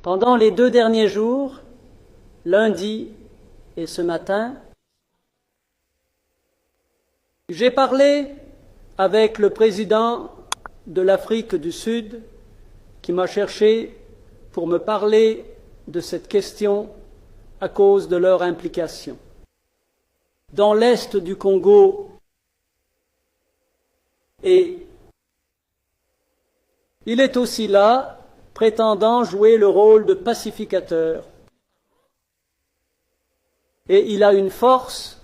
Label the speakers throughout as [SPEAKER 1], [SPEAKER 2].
[SPEAKER 1] Pendant les 2 derniers jours, lundi et ce matin, j'ai parlé avec le président de l'Afrique du Sud qui m'a cherché pour me parler de cette question à cause de leur implication. Dans l'est du Congo, et il est aussi là, prétendant jouer le rôle de pacificateur. Et il a une force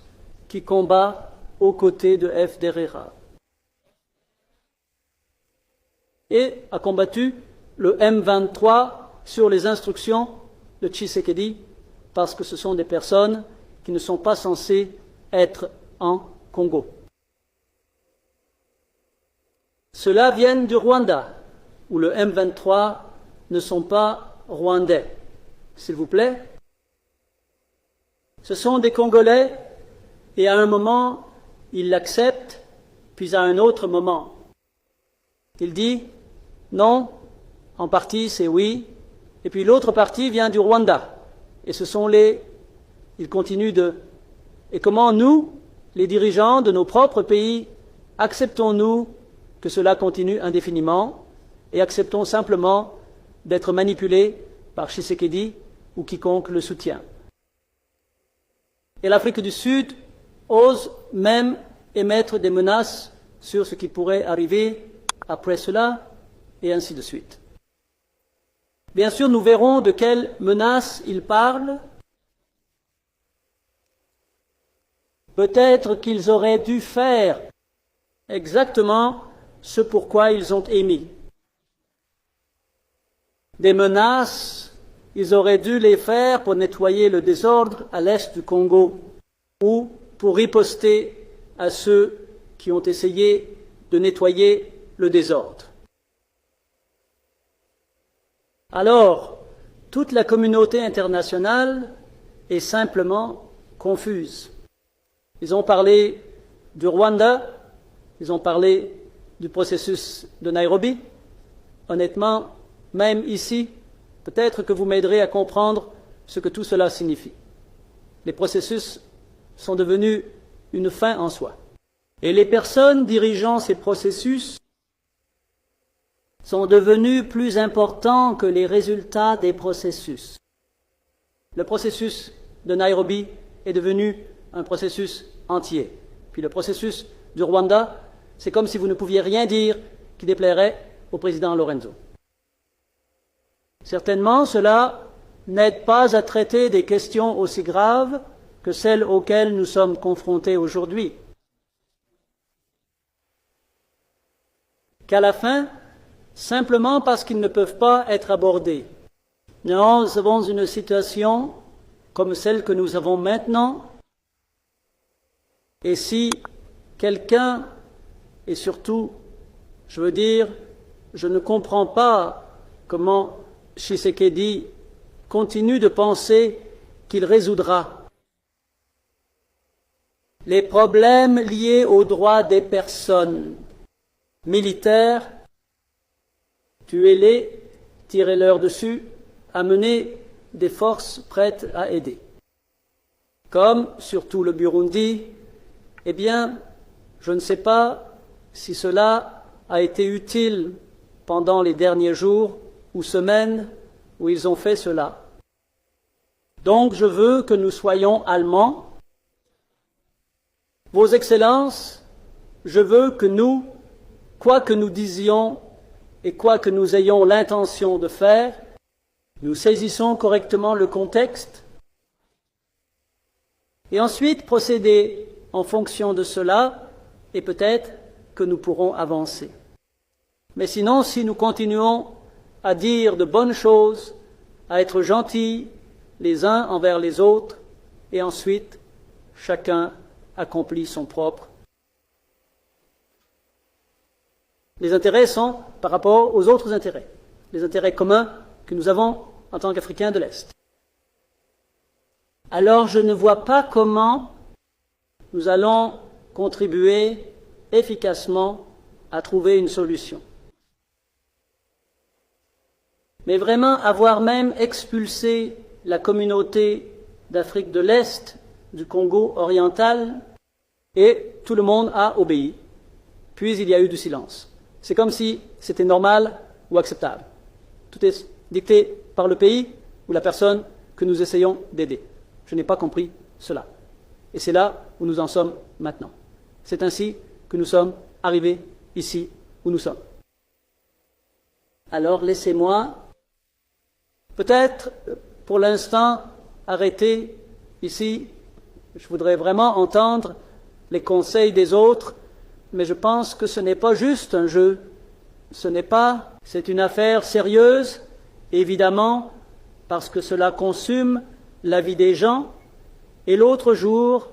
[SPEAKER 1] qui combat aux côtés de FDLR. Et a combattu le M23 sur les instructions de Tshisekedi, parce que ce sont des personnes qui ne sont pas censées être en Congo. Ceux-là viennent du Rwanda, où le M23 ne sont pas rwandais. S'il vous plaît. Ce sont des Congolais, et à un moment, ils l'acceptent, puis à un autre moment, il dit non, en partie c'est oui, et puis l'autre partie vient du Rwanda. Et ce sont ils continuent et comment nous, les dirigeants de nos propres pays, acceptons-nous que cela continue indéfiniment et acceptons simplement d'être manipulés par Tshisekedi ou quiconque le soutient. Et l'Afrique du Sud ose même émettre des menaces sur ce qui pourrait arriver après cela, et ainsi de suite. Bien sûr, nous verrons de quelles menaces ils parlent. Peut-être qu'ils auraient dû faire exactement ce pourquoi ils ont émis. Des menaces, ils auraient dû les faire pour nettoyer le désordre à l'est du Congo ou pour riposter à ceux qui ont essayé de nettoyer le désordre. Alors, toute la communauté internationale est simplement confuse. Ils ont parlé du Rwanda, ils ont parlé du processus de Nairobi. Honnêtement, même ici, peut-être que vous m'aiderez à comprendre ce que tout cela signifie. Les processus sont devenus une fin en soi. Et les personnes dirigeant ces processus sont devenus plus importants que les résultats des processus. Le processus de Nairobi est devenu un processus entier. Puis le processus du Rwanda, c'est comme si vous ne pouviez rien dire qui déplairait au président Lorenzo. Certainement, cela n'aide pas à traiter des questions aussi graves que celles auxquelles nous sommes confrontés aujourd'hui. Qu'à la fin, simplement parce qu'ils ne peuvent pas être abordés, nous avons une situation comme celle que nous avons maintenant, et si quelqu'un, et surtout, je veux dire, je ne comprends pas comment Tshisekedi continue de penser qu'il résoudra les problèmes liés aux droits des personnes militaires, tuez-les, tirez-leur dessus, amenez des forces prêtes à aider. Comme, surtout le Burundi, eh bien, je ne sais pas si cela a été utile pendant les derniers jours ou semaines où ils ont fait cela. Donc je veux que nous soyons allemands. Vos Excellences, je veux que nous, quoi que nous disions et quoi que nous ayons l'intention de faire, nous saisissons correctement le contexte et ensuite procéder en fonction de cela, et peut-être que nous pourrons avancer. Mais sinon, si nous continuons à dire de bonnes choses, à être gentils les uns envers les autres, et ensuite chacun accomplit son propre. Les intérêts sont par rapport aux autres intérêts, les intérêts communs que nous avons en tant qu'Africains de l'Est. Alors je ne vois pas comment nous allons contribuer efficacement à trouver une solution. Mais vraiment avoir même expulsé la communauté d'Afrique de l'Est, du Congo oriental, et tout le monde a obéi. Puis il y a eu du silence. C'est comme si c'était normal ou acceptable. Tout est dicté par le pays ou la personne que nous essayons d'aider. Je n'ai pas compris cela. Et c'est là où nous en sommes maintenant. C'est ainsi que nous sommes arrivés ici où nous sommes. Alors laissez-moi peut-être pour l'instant arrêter ici. Je voudrais vraiment entendre les conseils des autres, mais je pense que ce n'est pas juste un jeu. C'est une affaire sérieuse, évidemment, parce que cela consume la vie des gens. Et l'autre jour,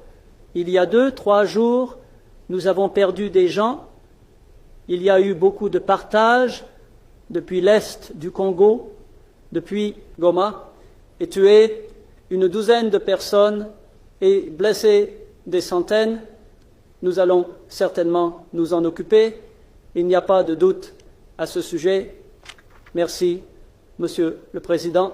[SPEAKER 1] il y a 2-3 jours, nous avons perdu des gens. Il y a eu beaucoup de partage depuis l'est du Congo, depuis Goma, et tué une douzaine de personnes et blessé des centaines. Nous allons certainement nous en occuper. Il n'y a pas de doute à ce sujet. Merci, Monsieur le Président.